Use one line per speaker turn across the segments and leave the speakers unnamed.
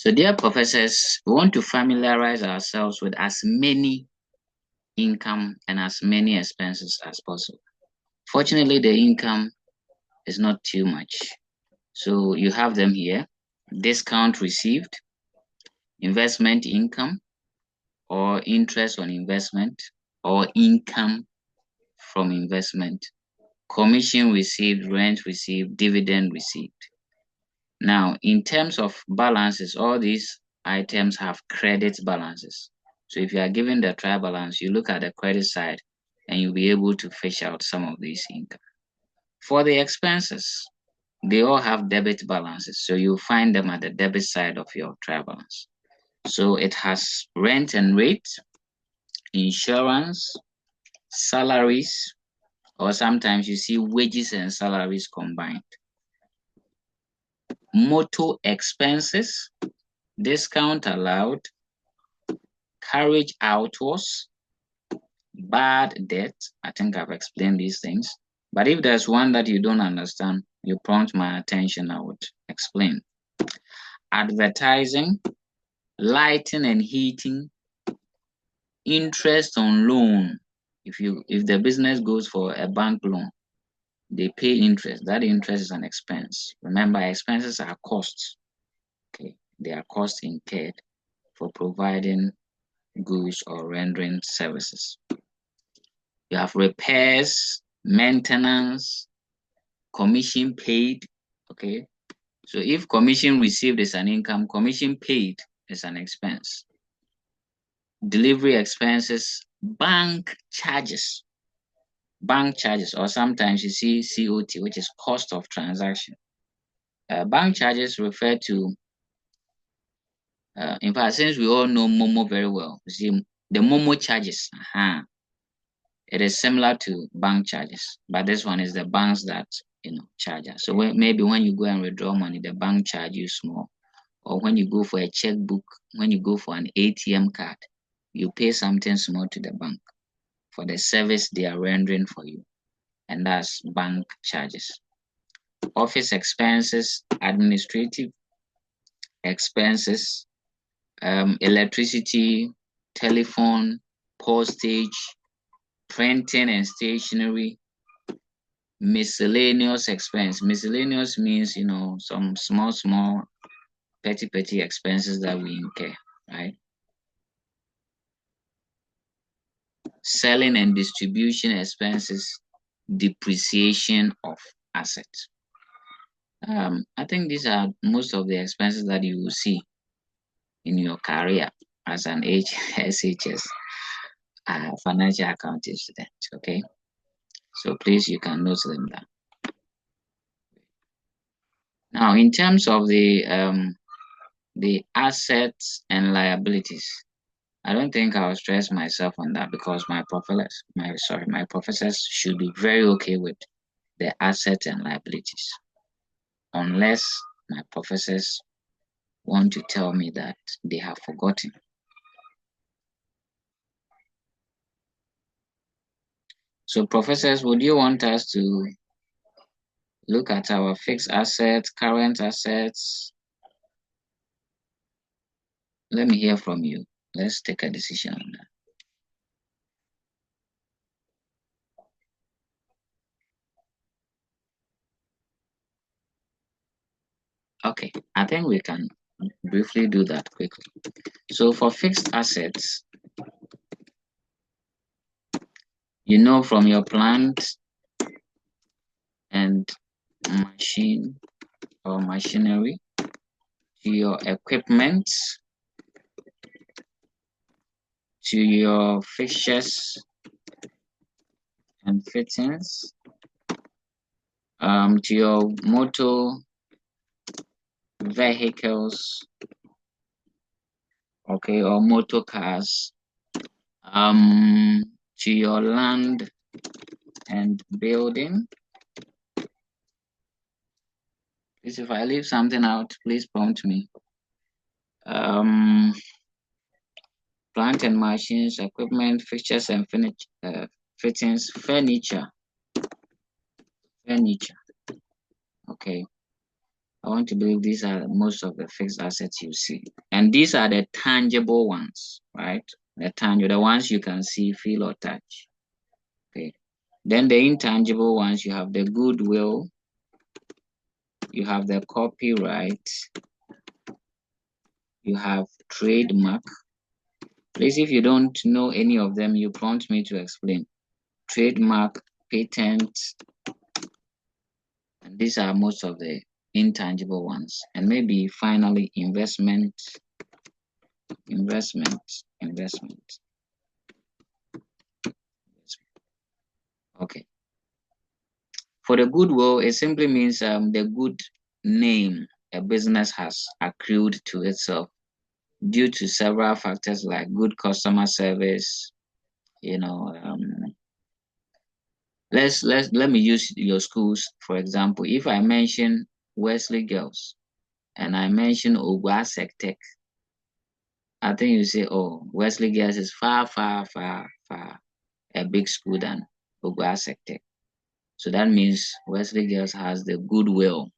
So dear professors, we want to familiarize ourselves with as many income and as many expenses as possible. Fortunately, the income is not too much. So you have them here: discount received, investment income or interest on investment or income from investment, commission received, rent received, dividend received. Now, in terms of balances, all these items have credit balances. So if you are given the trial balance, you look at the credit side and you'll be able to fish out some of these income. For the expenses, they all have debit balances. So you'll find them at the debit side of your trial balance. So it has rent and rate, insurance, salaries, or sometimes you see wages and salaries combined. Motor expenses, discount allowed, carriage outwards, bad debt. I think I've explained these things. But if there's one that you don't understand, you prompt my attention, I would explain. Advertising, lighting and heating, interest on loan. If the business goes for a bank loan, they pay interest. That interest is an expense. Remember, expenses are costs. Okay, they are costs incurred for providing goods or rendering services. You have repairs, maintenance, commission paid. Okay, so if commission received is an income, commission paid is an expense. Delivery expenses, bank charges. Bank charges, or sometimes you see COT, which is cost of transaction. Bank charges refer to, in fact, since we all know Momo very well, you see the Momo charges. It is similar to bank charges, but this one is the banks that charge us. So maybe when you go and withdraw money, the bank charge you small, or when you go for a checkbook, when you go for an ATM card, you pay something small to the bank for the service they are rendering for you, and that's bank charges. Office expenses, administrative expenses, electricity, telephone, postage, printing and stationery, miscellaneous expense. Miscellaneous means, some small, petty expenses that we incur, right? Selling and distribution expenses, depreciation of assets. I think these are most of the expenses that you will see in your career as an SHS financial accounting student. Okay, so please, you can note them down. Now, in terms of the assets and liabilities, I don't think I'll stress myself on that because my professors should be very okay with the assets and liabilities, unless my professors want to tell me that they have forgotten. So professors, would you want us to look at our fixed assets, current assets? Let me hear from you. Let's take a decision on that. Okay, I think we can briefly do that quickly. So for fixed assets, from your plant and machine or machinery to your equipment to your fixtures and fittings, to your motor vehicles, okay, or motor cars, to your land and building. Please, if I leave something out, please prompt me. Plant and machines, equipment, fixtures and fittings, furniture. Okay. I want to believe these are most of the fixed assets you see. And these are the tangible ones, right? The ones you can see, feel, or touch. Okay. Then the intangible ones, you have the goodwill, you have the copyright, you have trademark. Please, if you don't know any of them, you prompt me to explain. Trademark, patent, and these are most of the intangible ones. And maybe finally, investment. Okay. For the goodwill, it simply means the good name a business has accrued to itself due to several factors like good customer service. Let me use your schools for example. If I mention Wesley Girls and I mention Ogwasek Tech, I think you say, oh, Wesley Girls is far a big school than Ogwasek Tech. So that means Wesley Girls has the goodwill,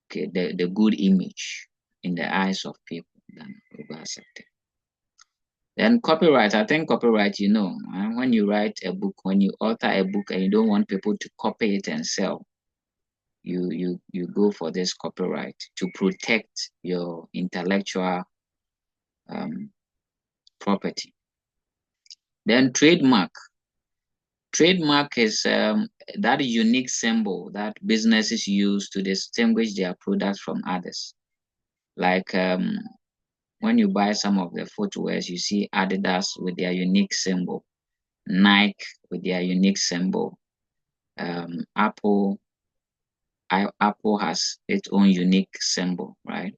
okay, the good image in the eyes of people than Ogwasek Tech. Then copyright, I think copyright, when you write a book, when you author a book and you don't want people to copy it and sell, you go for this copyright to protect your intellectual property. Then trademark. Trademark is that unique symbol that businesses use to distinguish their products from others. Like when you buy some of the footwears, you see Adidas with their unique symbol, Nike with their unique symbol, Apple has its own unique symbol, right?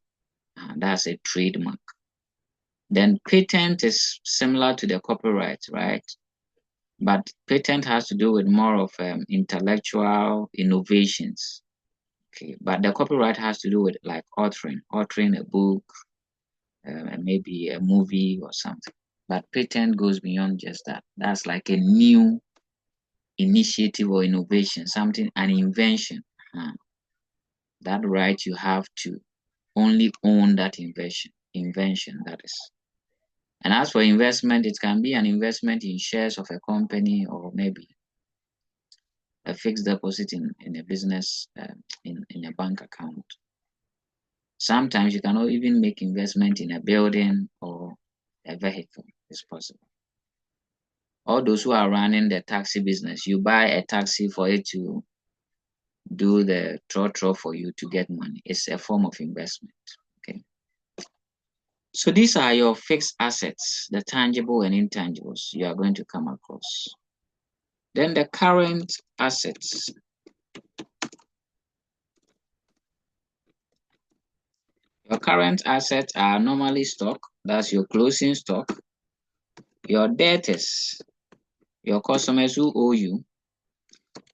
That's a trademark. Then patent is similar to the copyright, right? But patent has to do with more of intellectual innovations. Okay, but the copyright has to do with like authoring a book, maybe a movie or something. But patent goes beyond just that. That's like a new initiative or innovation, an invention. That right you have to only own that invention, that is. And as for investment, it can be an investment in shares of a company or maybe a fixed deposit in a business, in a bank account. Sometimes you cannot even make investment in a building or a vehicle. It's possible. All those who are running the taxi business, you buy a taxi for it to do the trotro for you to get money. It's a form of investment. Okay. So these are your fixed assets, the tangible and intangibles you are going to come across. Then the current assets. Your current assets are normally stock, that's your closing stock, your debtors, your customers who owe you.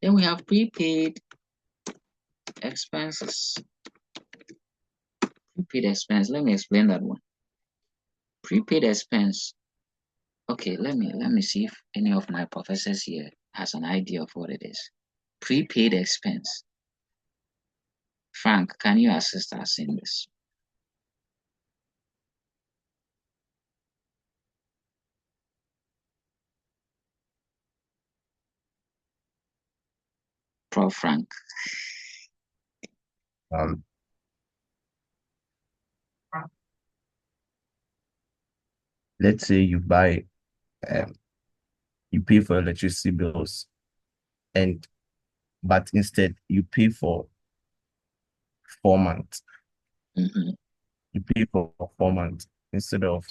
Then we have prepaid expenses. Prepaid expense, let me explain that one. Prepaid expense. Okay, let me see if any of my professors here has an idea of what it is. Prepaid expense. Frank, can you assist us in this? Prof. Frank.
Let's say you buy, you pay for electricity bills, but instead you pay for 4 months.
Mm-hmm.
You pay for 4 months instead of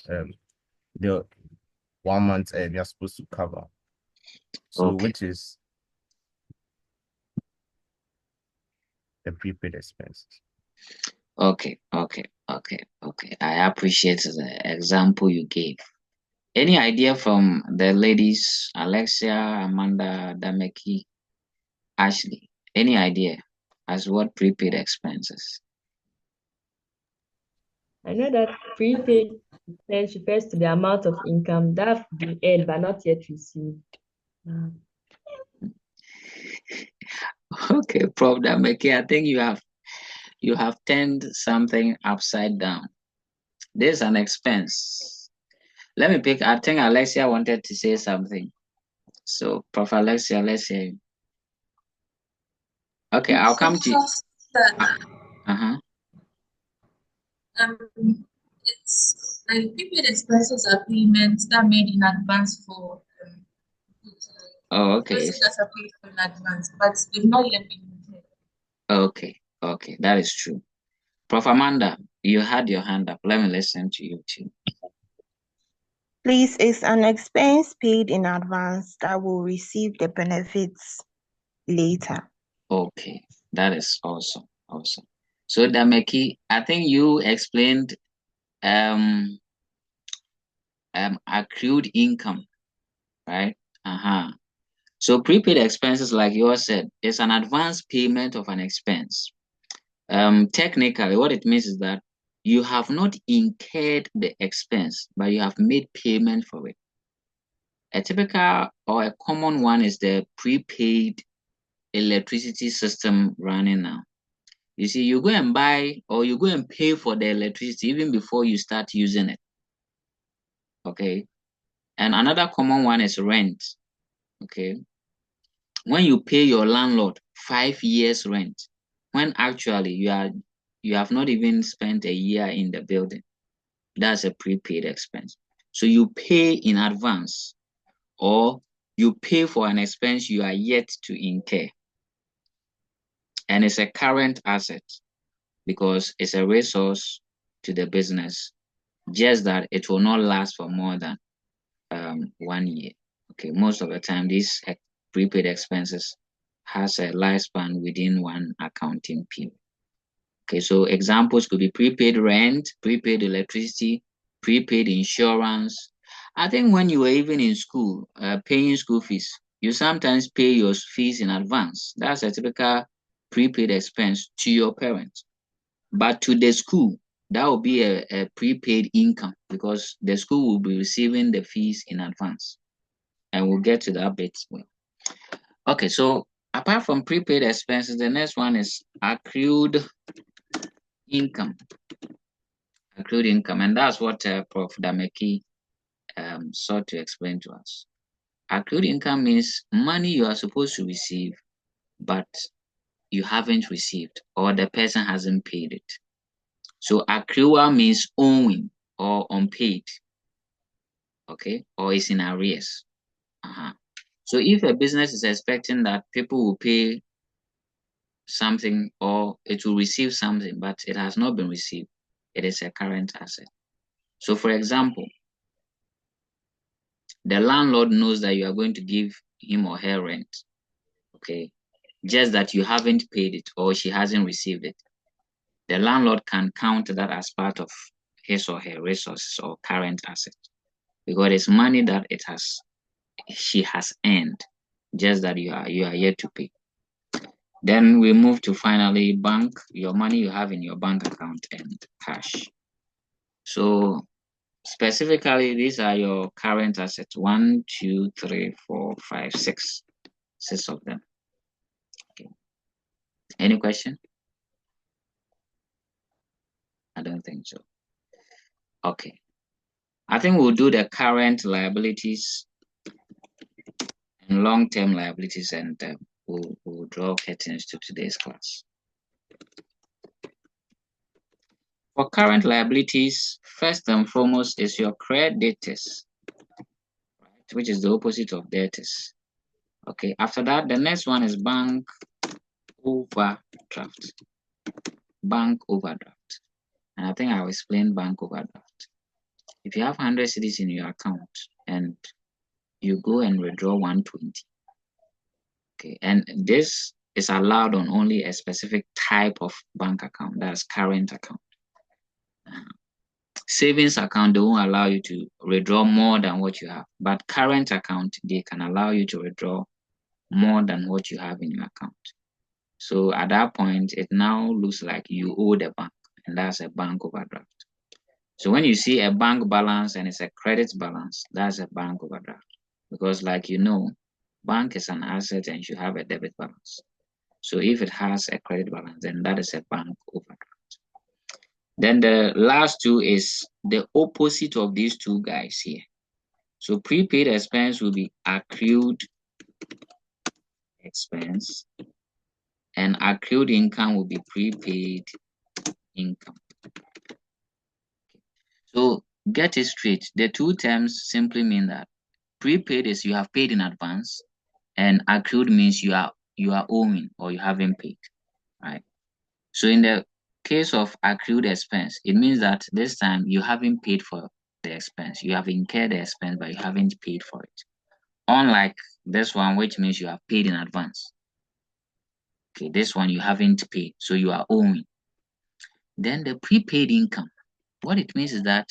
the 1 month you're supposed to cover. So
Okay.
which is the prepaid expenses?
Okay. I appreciate the example you gave. Any idea from the ladies, Alexia, Amanda, Dameki, Ashley? Any idea as what prepaid expenses?
I know that prepaid expense refers to the amount of income that have been earned but not yet received.
Okay, Prof. Dameki, I think You have turned something upside down. This is an expense. Let me pick. I think Alexia wanted to say something. So, Prof. Alexia, let's hear you. Okay, I'll come to you.
It's like prepaid expenses are payments that are made in advance for
okay.
That are paid for in advance, but they've not yet been incurred.
Okay, that is true. Prof. Amanda, you had your hand up. Let me listen to you too.
Please, it's an expense paid in advance that will receive the benefits later.
Okay, that is awesome. So Dameki, I think you explained accrued income, right? So prepaid expenses, like you said, is an advance payment of an expense. Technically, what it means is that you have not incurred the expense, but you have made payment for it. A typical or a common one is the prepaid electricity system running now. You see, you go and buy or you go and pay for the electricity even before you start using it. Okay. And another common one is rent. Okay. When you pay your landlord 5 years rent, when actually you have not even spent a year in the building, that's a prepaid expense. So you pay in advance or you pay for an expense you are yet to incur. And it's a current asset because it's a resource to the business, just that it will not last for more than 1 year. Okay, most of the time these prepaid expenses has a lifespan within one accounting period. Okay, so examples could be prepaid rent, prepaid electricity, prepaid insurance. I think when you were even in school paying school fees, you sometimes pay your fees in advance. That's a typical prepaid expense to your parents. But to the school, that will be a prepaid income because the school will be receiving the fees in advance. And we'll get to that bit as well. Okay, so apart from prepaid expenses, the next one is accrued income. Accrued income, and that's what Prof. Dameki sought to explain to us. Accrued income means money you are supposed to receive, but you haven't received, or the person hasn't paid it. So accrual means owing or unpaid, okay, or is in arrears. So if a business is expecting that people will pay something or it will receive something, but it has not been received, it is a current asset. So for example, the landlord knows that you are going to give him or her rent, okay, just that you haven't paid it or she hasn't received it. The landlord can count that as part of his or her resources or current asset because it's money that she has earned, just that you are yet to pay. Then we move to finally bank, your money you have in your bank account and cash. So specifically, these are your current assets. 1, 2, 3, 4, 5, 6. 6 of them. Okay. Any question? I don't think so. Okay. I think we'll do the current liabilities and long-term liabilities, and we'll draw curtains to today's class. For current liabilities, first and foremost is your creditors, right, which is the opposite of debtors. Okay, after that, the next one is bank overdraft. Bank overdraft. And I think I'll explain bank overdraft. If you have 100 cedis in your account and you go and withdraw 120, okay, and this is allowed on only a specific type of bank account, that's current account. Savings account, they won't allow you to withdraw more than what you have, but current account, they can allow you to withdraw more than what you have in your account. So at that point, it now looks like you owe the bank, and that's a bank overdraft. So when you see a bank balance and it's a credit balance, that's a bank overdraft. Because like you know, bank is an asset and you have a debit balance. So if it has a credit balance, then that is a bank overdraft. Then the last two is the opposite of these two guys here. So prepaid expense will be accrued expense, and accrued income will be prepaid income. So get it straight. The two terms simply mean that prepaid is you have paid in advance, and accrued means you are owing or you haven't paid, right? So in the case of accrued expense, it means that this time you haven't paid for the expense. You have incurred the expense, but you haven't paid for it. Unlike this one, which means you have paid in advance. Okay, this one you haven't paid, so you are owing. Then the prepaid income, what it means is that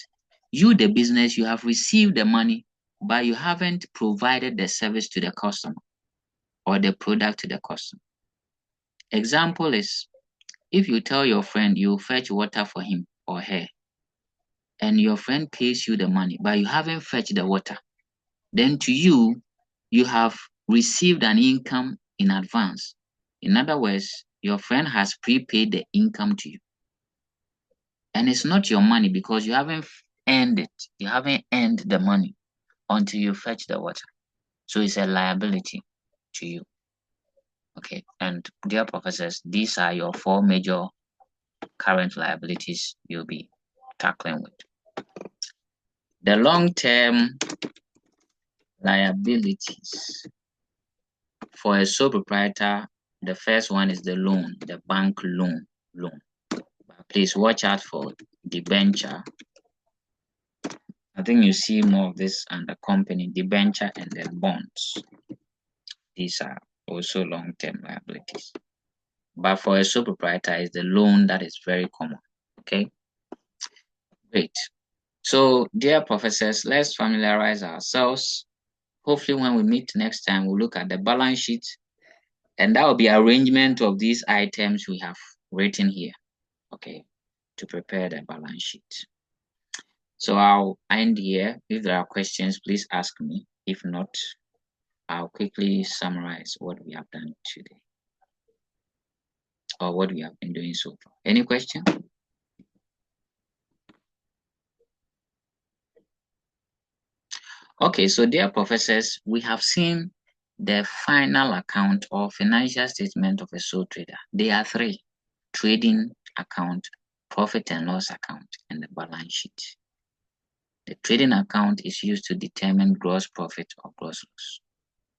you, the business, you have received the money, but you haven't provided the service to the customer or the product to the customer. Example is, if you tell your friend you fetch water for him or her, and your friend pays you the money, but you haven't fetched the water, then to you, you have received an income in advance. In other words, your friend has prepaid the income to you. And it's not your money because you haven't earned it. You haven't earned the money until you fetch the water. So it's a liability to you. Okay, and dear professors, these are your 4 major current liabilities you'll be tackling with. The long-term liabilities for a sole proprietor, the first one is the loan, the bank loan. But please watch out for debenture. I think you see more of this under company, debenture, and then bonds. These are also long-term liabilities. But for a sole proprietor, is the loan that is very common. Okay, great. So, dear professors, let's familiarize ourselves. Hopefully, when we meet next time, we'll look at the balance sheet, and that will be arrangement of these items we have written here. Okay, to prepare the balance sheet. So I'll end here. If there are questions, please ask me. If not, I'll quickly summarize what we have done today, or what we have been doing so far. Any question? Okay, so dear professors, we have seen the final account or financial statement of a sole trader. There are 3: trading account, profit and loss account, and the balance sheet. The trading account is used to determine gross profit or gross loss,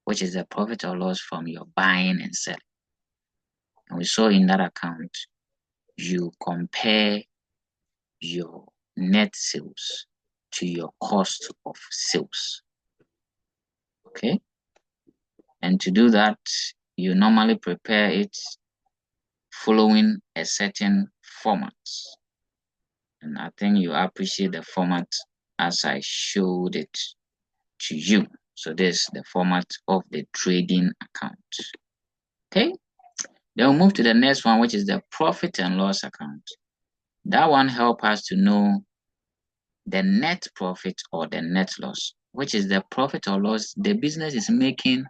which is the profit or loss from your buying and selling. And we saw in that account, you compare your net sales to your cost of sales. Okay? And to do that, you normally prepare it following a certain format. And I think you appreciate the format as I showed it to you. So this is the format of the trading account. Okay? Then we'll move to the next one, which is the profit and loss account. That one helps us to know the net profit or the net loss, which is the profit or loss the business is making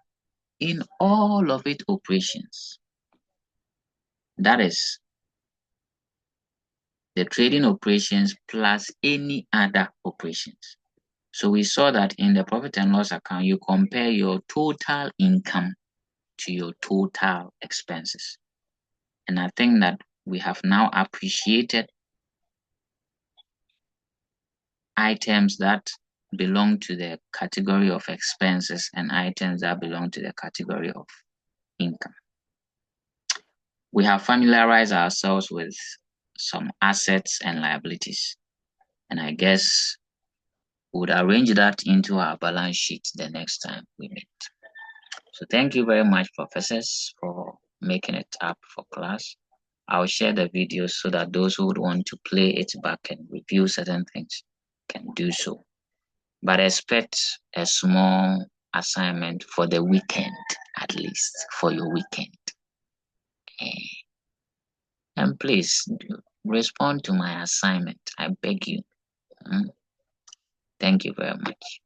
in all of its operations. That is the trading operations plus any other operations. So we saw that in the profit and loss account, you compare your total income to your total expenses. And I think that we have now appreciated items that belong to the category of expenses and items that belong to the category of income. We have familiarized ourselves with some assets and liabilities, and I guess we would arrange that into our balance sheet the next time we meet. So thank you very much, professors, for making it up for class. I'll share the video so that those who would want to play it back and review certain things can do so. But expect a small assignment for the weekend, at least for your weekend. And please respond to my assignment. I beg you. Thank you very much.